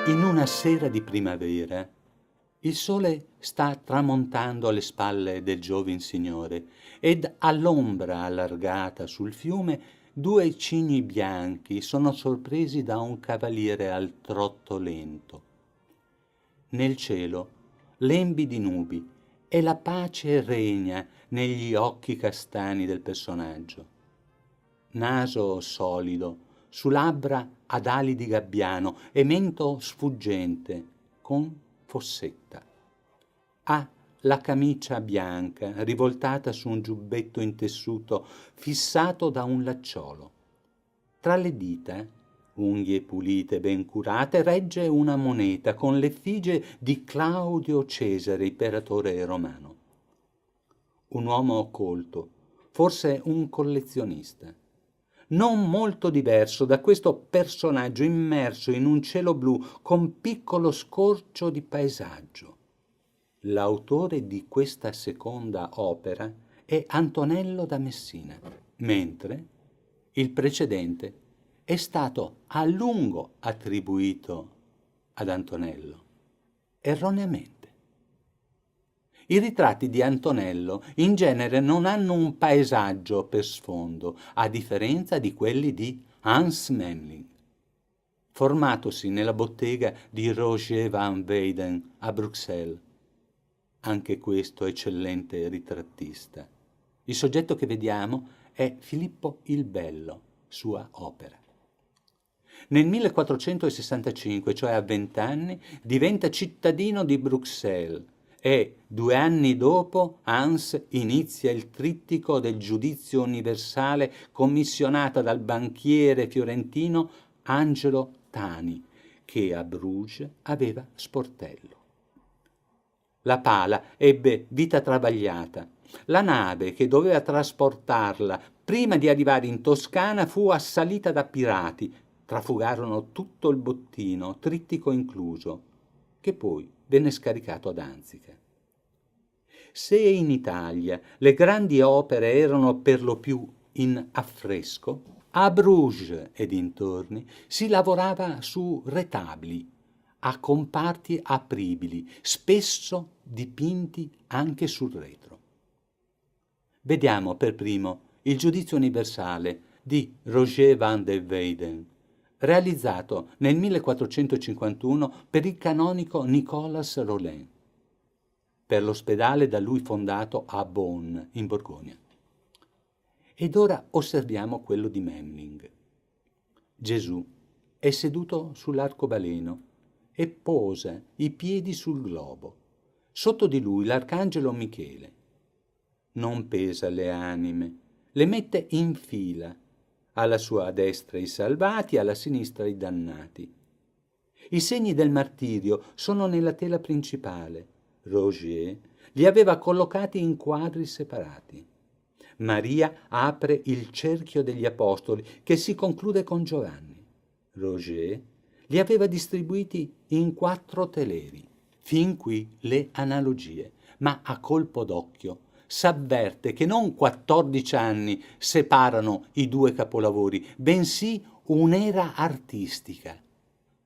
In una sera di primavera, il sole sta tramontando alle spalle del giovin signore ed all'ombra allargata sul fiume due cigni bianchi sono sorpresi da un cavaliere al trotto lento. Nel cielo lembi di nubi e la pace regna negli occhi castani del personaggio. Naso solido, su labbra ad ali di gabbiano e mento sfuggente con fossetta. Ha la camicia bianca rivoltata su un giubbetto in tessuto fissato da un lacciolo. Tra le dita, unghie pulite ben curate, regge una moneta con l'effigie di Claudio Cesare, imperatore romano. Un uomo colto, forse un collezionista, non molto diverso da questo personaggio immerso in un cielo blu con piccolo scorcio di paesaggio. L'autore di questa seconda opera è Antonello da Messina, mentre il precedente è stato a lungo attribuito ad Antonello, erroneamente. I ritratti di Antonello in genere non hanno un paesaggio per sfondo, a differenza di quelli di Hans Memling, formatosi nella bottega di Roger van Weyden a Bruxelles. Anche questo eccellente ritrattista. Il soggetto che vediamo è Filippo il Bello, sua opera. Nel 1465, cioè a 20 anni, diventa cittadino di Bruxelles e 2 anni dopo Hans inizia il trittico del giudizio universale commissionata dal banchiere fiorentino Angelo Tani, che a Bruges aveva sportello. La pala ebbe vita travagliata. La nave che doveva trasportarla prima di arrivare in Toscana fu assalita da pirati. Trafugarono tutto il bottino, trittico incluso, che poi venne scaricato ad Anzica. Se in Italia le grandi opere erano per lo più in affresco, a Bruges e dintorni si lavorava su retabli, a comparti apribili, spesso dipinti anche sul retro. Vediamo per primo il Giudizio universale di Roger van der Weyden, realizzato nel 1451 per il canonico Nicolas Rolin, per l'ospedale da lui fondato a Bonn, in Borgogna. Ed ora osserviamo quello di Memling. Gesù è seduto sull'arcobaleno e posa i piedi sul globo. Sotto di lui l'arcangelo Michele. Non pesa le anime, le mette in fila, alla sua destra i salvati, alla sinistra i dannati. I segni del martirio sono nella tela principale. Roger li aveva collocati in quadri separati. Maria apre il cerchio degli apostoli che si conclude con Giovanni. Roger li aveva distribuiti in 4 teleri. Fin qui le analogie, ma a colpo d'occhio s'avverte che non 14 anni separano i 2 capolavori, bensì un'era artistica,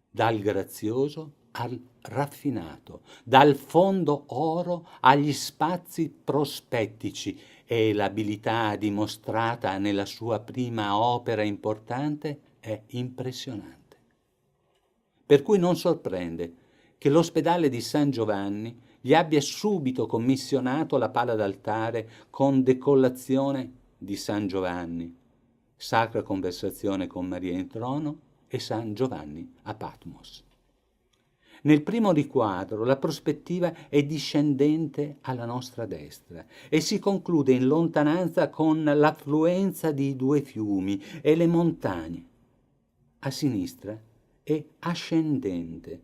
dal grazioso al raffinato, dal fondo oro agli spazi prospettici, e l'abilità dimostrata nella sua prima opera importante è impressionante. Per cui non sorprende che l'ospedale di San Giovanni gli abbia subito commissionato la pala d'altare con decollazione di San Giovanni, Sacra Conversazione con Maria in trono e San Giovanni a Patmos. Nel primo riquadro la prospettiva è discendente alla nostra destra e si conclude in lontananza con l'affluenza di 2 fiumi e le montagne. A sinistra è ascendente,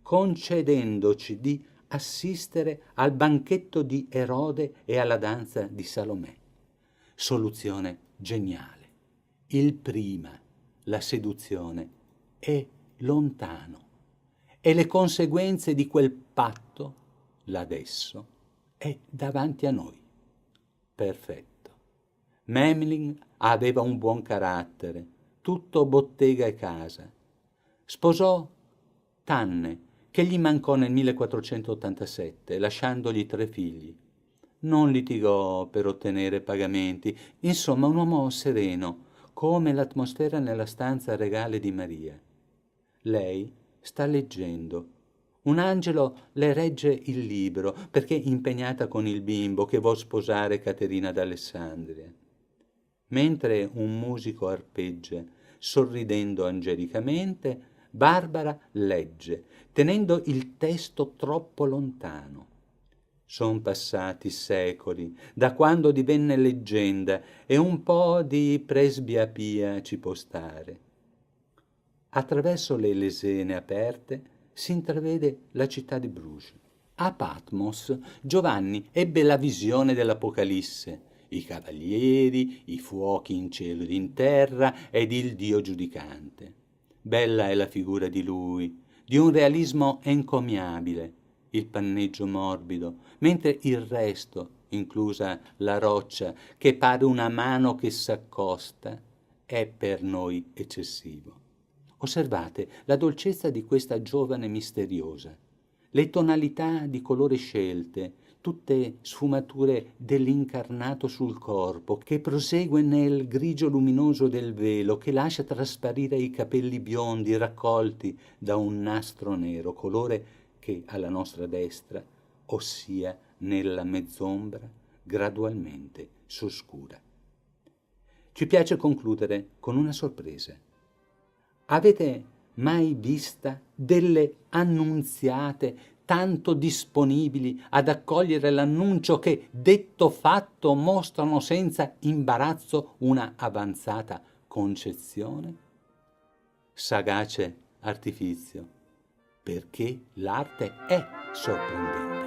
concedendoci di assistere al banchetto di Erode e alla danza di Salomè. Soluzione geniale. Il prima, la seduzione, è lontano e le conseguenze di quel patto, l'adesso, è davanti a noi. Perfetto. Memling aveva un buon carattere, tutto bottega e casa. Sposò Tanne, che gli mancò nel 1487, lasciandogli 3 figli. Non litigò per ottenere pagamenti, insomma un uomo sereno, come l'atmosfera nella stanza regale di Maria. Lei sta leggendo. Un angelo le regge il libro perché è impegnata con il bimbo che vuol sposare Caterina d'Alessandria. Mentre un musico arpeggia, sorridendo angelicamente, Barbara legge, tenendo il testo troppo lontano. Son passati secoli da quando divenne leggenda e un po' di presbiapia ci può stare. Attraverso le lesene aperte si intravede la città di Bruges. A Patmos Giovanni ebbe la visione dell'Apocalisse, i cavalieri, i fuochi in cielo ed in terra ed il Dio giudicante. Bella è la figura di lui, di un realismo encomiabile, il panneggio morbido, mentre il resto, inclusa la roccia che pare una mano che s'accosta, è per noi eccessivo. Osservate la dolcezza di questa giovane misteriosa, le tonalità di colore scelte, tutte sfumature dell'incarnato sul corpo, che prosegue nel grigio luminoso del velo, che lascia trasparire i capelli biondi raccolti da un nastro nero, colore che alla nostra destra, ossia nella mezz'ombra, gradualmente s'oscura. Ci piace concludere con una sorpresa. Avete mai vista delle annunziate tanto disponibili ad accogliere l'annuncio che, detto fatto, mostrano senza imbarazzo una avanzata concezione? Sagace artifizio, perché l'arte è sorprendente.